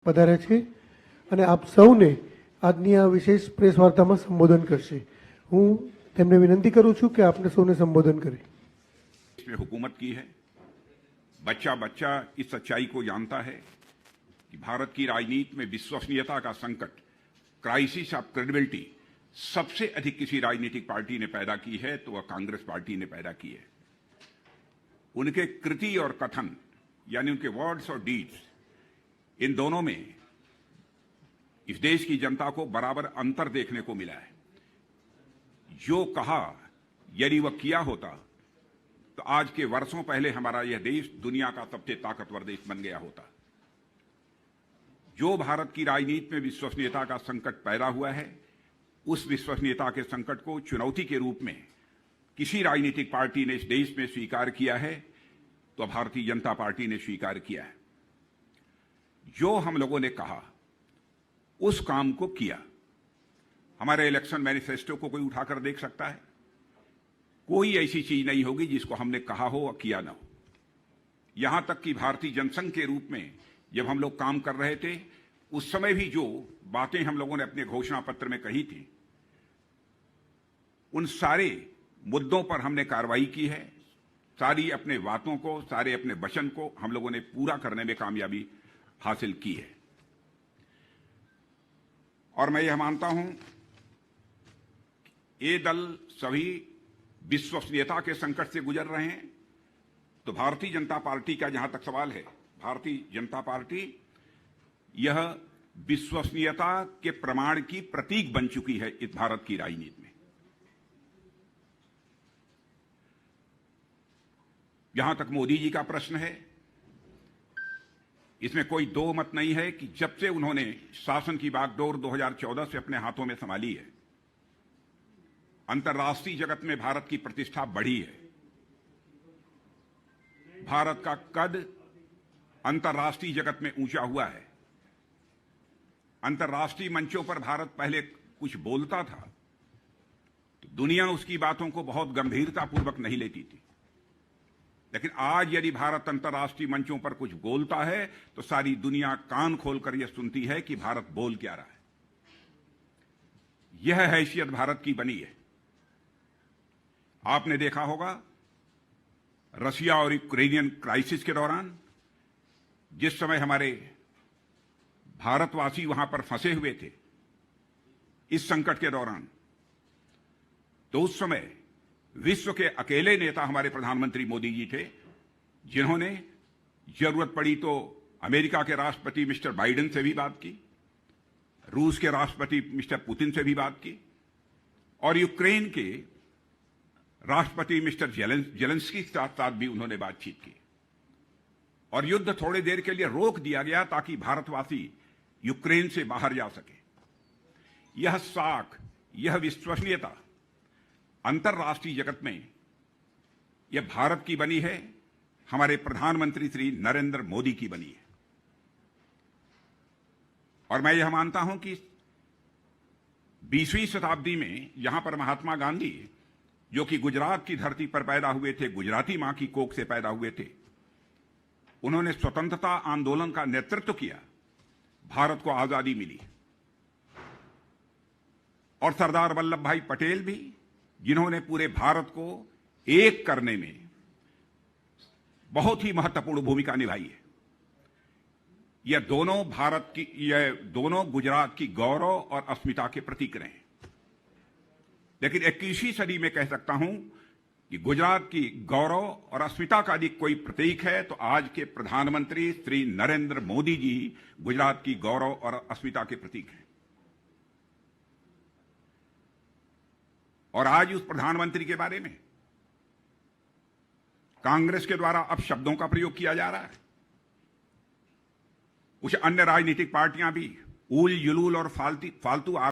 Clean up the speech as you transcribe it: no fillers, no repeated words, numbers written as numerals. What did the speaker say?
પધાર્યા છે અને આપ સૌને આજની આ વિશેષ પ્રેસ વાર્તામાં સંબોધન કરશે। હું તેમને વિનંતી કરું છું કે આપને સૌને સંબોધન કરે। इसमें हुकूमत की है। बच्चा बच्चा इस सच्चाई को जानता है कि भारत की राजनीति में विश्वसनीयता का संकट, क्राइसिस ऑफ क्रेडिबिलिटी सबसे अधिक किसी राजनीतिक पार्टी ने पैदा की है तो वह कांग्रेस पार्टी ने पैदा की है। उनके कृति और कथन यानी उनके वर्ड्स और डीड्स, इन दोनों में इस देश की जनता को बराबर अंतर देखने को मिला है। जो कहा यदि वह किया होता तो आज के वर्षों पहले हमारा यह देश दुनिया का सबसे ताकतवर देश बन गया होता। जो भारत की राजनीति में विश्वसनीयता का संकट पैदा हुआ है, उस विश्वसनीयता के संकट को चुनौती के रूप में किसी राजनीतिक पार्टी ने इस देश में स्वीकार किया है तो भारतीय जनता पार्टी ने स्वीकार किया है। जो हम लोगों ने कहा उस काम को किया। हमारे इलेक्शन मैनिफेस्टो को कोई उठाकर देख सकता है, कोई ऐसी चीज नहीं होगी जिसको हमने कहा हो और किया ना हो। यहां तक कि भारतीय जनसंघ के रूप में जब हम लोग काम कर रहे थे, उस समय भी जो बातें हम लोगों ने अपने घोषणा पत्र में कही थी, उन सारे मुद्दों पर हमने कार्रवाई की है। सारी अपने बातों को, सारे अपने वचन को हम लोगों ने पूरा करने में कामयाबी हासिल की है। और मैं यह मानता हूं ये दल सभी विश्वसनीयता के संकट से गुजर रहे हैं। तो भारतीय जनता पार्टी का जहां तक सवाल है, भारतीय जनता पार्टी यह विश्वसनीयता के प्रमाण की प्रतीक बन चुकी है इस भारत की राजनीति में। जहां तक मोदी जी का प्रश्न है, इसमें कोई दो मत नहीं है कि जब से उन्होंने शासन की बागडोर 2014 से अपने हाथों में संभाली है, अंतर्राष्ट्रीय जगत में भारत की प्रतिष्ठा बढ़ी है। भारत का कद अंतर्राष्ट्रीय जगत में ऊंचा हुआ है। अंतर्राष्ट्रीय मंचों पर भारत पहले कुछ बोलता था तो दुनिया उसकी बातों को बहुत गंभीरतापूर्वक नहीं लेती थी, लेकिन आज यदि भारत अंतर्राष्ट्रीय मंचों पर कुछ बोलता है तो सारी दुनिया कान खोलकर यह सुनती है कि भारत बोल क्या रहा है। यह हैसियत भारत की बनी है। आपने देखा होगा रशिया और यूक्रेनियन क्राइसिस के दौरान, जिस समय हमारे भारतवासी वहां पर फंसे हुए थे इस संकट के दौरान, तो उस समय विश्व के अकेले नेता हमारे प्रधानमंत्री मोदी जी थे जिन्होंने जरूरत पड़ी तो अमेरिका के राष्ट्रपति मिस्टर बाइडेन से भी बात की, रूस के राष्ट्रपति मिस्टर पुतिन से भी बात की, और यूक्रेन के राष्ट्रपति मिस्टर जेलेंस्की के साथ भी उन्होंने बातचीत की। और युद्ध थोड़ी देर के लिए रोक दिया गया ताकि भारतवासी यूक्रेन से बाहर जा सके। यह साख, यह विश्वसनीयता अंतर्राष्ट्रीय जगत में यह भारत की बनी है, हमारे प्रधानमंत्री श्री नरेंद्र मोदी की बनी है। और मैं यह मानता हूं कि 20वीं शताब्दी में यहां पर महात्मा गांधी, जो कि गुजरात की धरती पर पैदा हुए थे, गुजराती मां की कोख से पैदा हुए थे, उन्होंने स्वतंत्रता आंदोलन का नेतृत्व किया, भारत को आजादी मिली। और सरदार वल्लभ भाई पटेल भी, जिन्होंने पूरे भारत को एक करने में बहुत ही महत्वपूर्ण भूमिका निभाई है। यह दोनों गुजरात की गौरव और अस्मिता के प्रतीक रहे हैं। लेकिन 21वीं सदी में कह सकता हूं कि गुजरात की गौरव और अस्मिता का यदि कोई प्रतीक है तो आज के प्रधानमंत्री श्री नरेंद्र मोदी जी गुजरात की गौरव और अस्मिता के प्रतीक हैं। और आज उस प्रधानमंत्री के बारे में कांग्रेस के द्वारा अब शब्दों का प्रयोग किया जा रहा है। कुछ अन्य राजनीतिक पार्टियां भी ऊल जुलूल और फालतू